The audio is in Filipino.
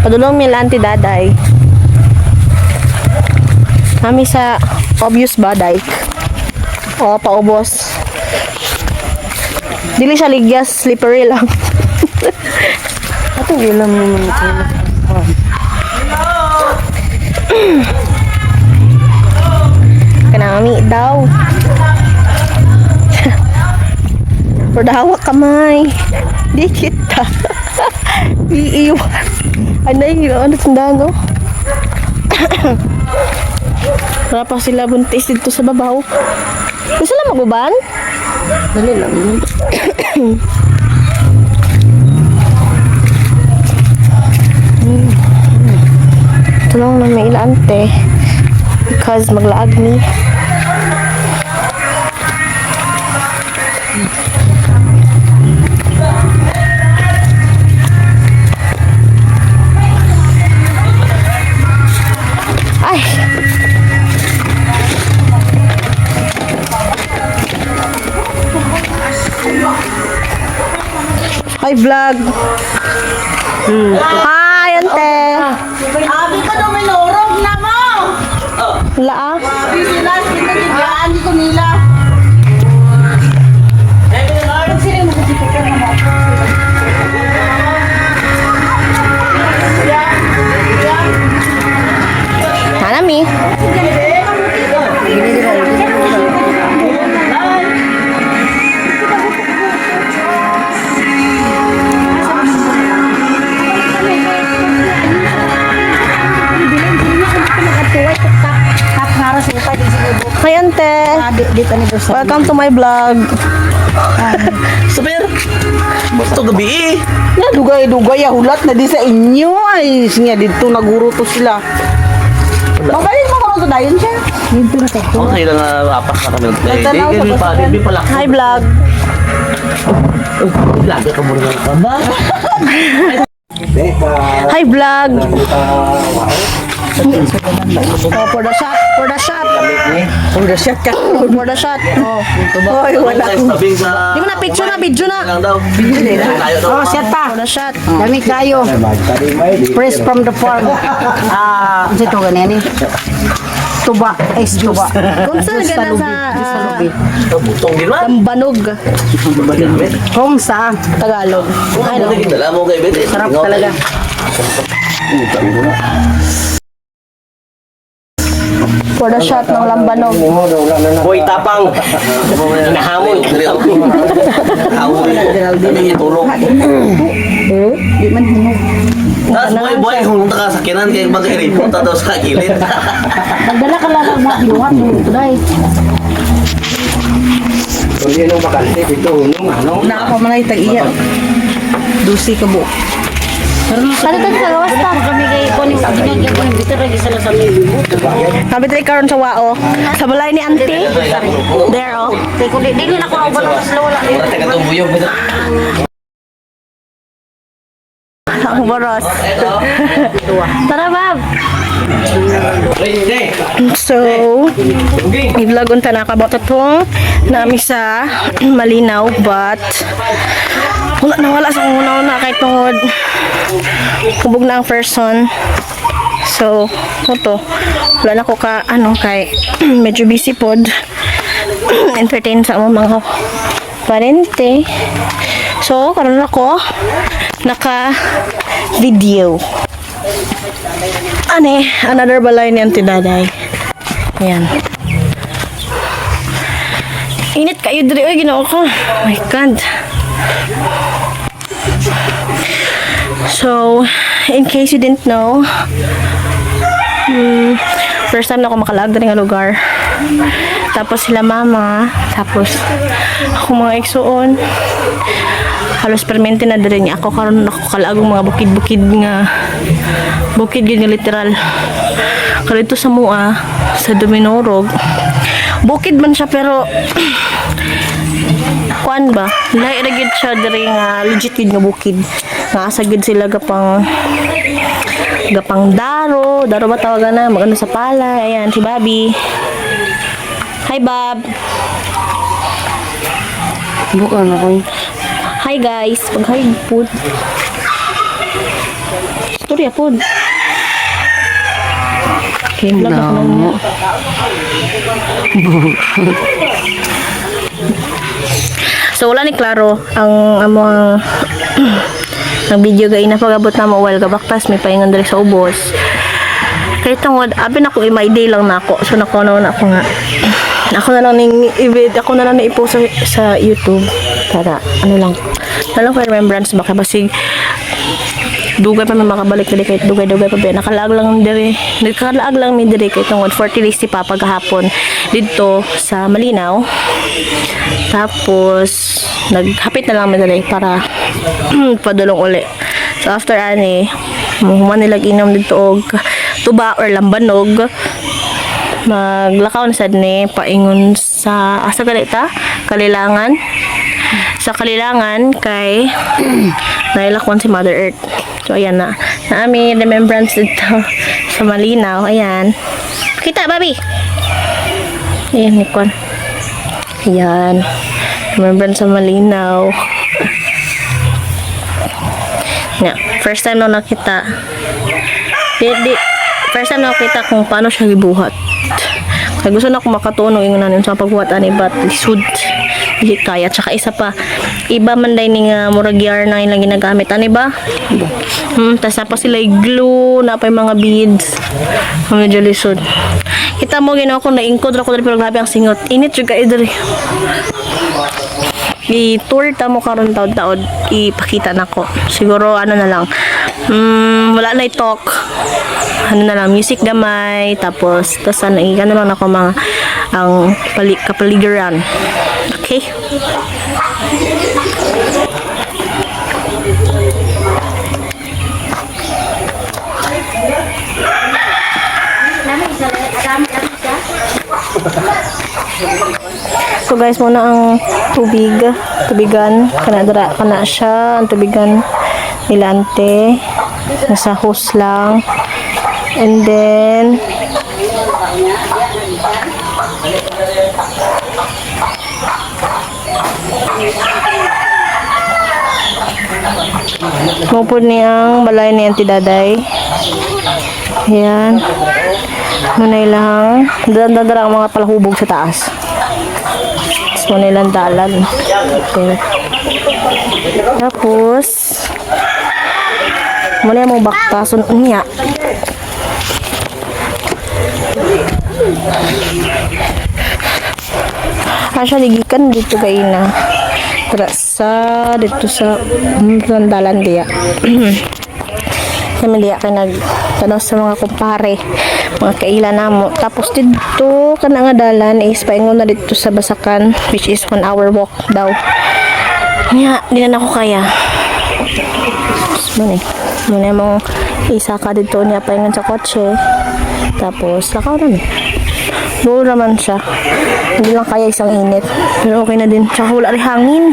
Padulong mi lanti daday. Kami sa obvious baday. O paubos. Dili siya ligyas, slippery lang. Ato ilam naman ito. Kanami daw. Perdahawak kamay. Di kita. Iiwan. Ano tandaan no? Wala pa sila buntis dito sa babaw. Gusto lang maguban? Dali lang. Tulong na may ilante. Because maglaag ni. Ay! Hi vlog! Hi ante! Abi ka daw may lorog na mo. Wala ah. Abi sila, sila diyan ko nila. Hanami. Hi ante. Welcome to my vlog. Saber, basta gabi Na dugay-dugay ya hulat na di sa inyo ay sinya dito naguro to sila. Magaling mo ko dayon siya. Dito na tayo. Ako sa'yo lang apas na kami. Nagtanaw Hindi sa pa, hindi pala. Hi vlog. Lagi ka muna ng kaba. Hi vlog. Oh, for the shot, for the shot. Udah siya ka. For the shot. Oh. Oy wala. Tabing sa... Di mo na picture na, video na. Lang daw. Tayo daw. Oh, siya pa. For the shot. Dami kayo. Fresh from the farm. Ano ito ganyan eh? Tuba. Tuba. Kung saan gana sa Butong din man. Lambanog, Kung sa Tagalog. Ay, no. Dala mo kay Bete. sarap talaga. For the shot ng lambanog. Boy, tapang. Nahamon. Nahamon. Itulog. Di man hinog. Tapos boy, humunta ka sa kinan kaya mag-report daw sa gilid. Nagdala ka lang mga inuhan mo ito dahil. Kung yun ang bakante, dito unong ano. Nakapamalay tag-iya. Dusi ka bu. Ano to sa gawas ta? Kami kay Koning sa ginagyan ko dito lagi sila sa libo. Sabi tayo karon sa wao. Sa balay ni auntie. There oh. Kay kundi dili na ko ubalo sa wala. Wala tayo katubuyog. Ang boros. Tara, Bob. So, i-vlog unta na kabot itong nami sa malinaw but wala sa una kay tungod hubog na ang person. So, ito wala na ko ka kay medyo busy pod entertain sa mga parente. So, karon ako naka video. Another balay ni Auntie Daday. Ayan. Init kayo diri. Uy, ginoo ko. Oh my God. So, in case you didn't know, first time na ako makalag diri nga lugar. Tapos sila mama, tapos ako mga igsuon. Halos permente na diri niya ako karon ako kalaagong mga bukid-bukid nga literal. Kalito sa mua sa Duminorog. Bukid man siya pero kuan ba? Lahi ra gyud siya diri nga legit gyud nga bukid. Nga asa gyud sila gapang daro ba tawagan na magano sa palay. Ayan si Bobby. Hi Bob. Bukan ako. Hi guys, pag-hi food. Istorya po. Vlog ako na. So wala ni klaro ang among ang video gay na pagabot na mo while gabaktas may paingon diri sa ubos. Kaya tungod abi na ko may day lang nako. So nakuno na ako nga. Ako na lang ning ako na lang i-post sa YouTube para ano lang. Nalang for remembrance baka basig dugay pa may makabalik diri kay dugay-dugay pa ba nakalaag lang diri nakalaag lang mi diri kay tungod 40 days si papa gahapon didto sa Malinaw. Tapos naghapit na lang mi diri para padulong uli. So after ani human nilag inom didto og tuba or lambanog maglakaw na sad ni paingon sa asa galita Kalilangan sa Kalilangan kay nailakwan si Mother Earth. So ayan na naami remembrance dito sa Malinaw. Ayan kita babi ayan nikon ayan remembrance sa Malinaw na first time na nakita first time na nakita kung paano siya gibuhat. Kaya gusto na ako makatunog yung nanin sa pagbuhat ani bat lisod di kaya tsaka isa pa iba man day ning murag yarn na ilang ginagamit ani ba tas pa sila glue na pa yung mga beads medyo lisod kita mo ginawa ko na ingkod ra ko diri pero grabe ang singot init jud kay diri i-tour ta mo karon taod-taod ipakita nako siguro ano na lang wala na i-talk ano na lang music gamay tapos ano na lang ako mga ang kapaligiran okay so guys muna ang tubigan kana siya ang tubigan nilante nasa hose lang and then mupod niyang balay ni Auntie Daday. Ayan. Munay lang. Dadara ang mga palahubog sa taas. So, munay lang dalan. Okay. Tapos, munay mo baktason niya. Asya digikan dito kay na. Dito sa dalan dia. Kami dia kay nagtanong sa mga kumpare, mga kaila namo. Tapos dito kana nga dalan is paingon na dito sa Basakan which is 1 hour walk daw. Nya, di na ako kaya. Muna mong isa ka dito niya paingon sa kotse. Tapos lakaw na. Buo naman siya. Hindi lang kaya isang init. Pero okay na din. Tsaka wala rin hangin.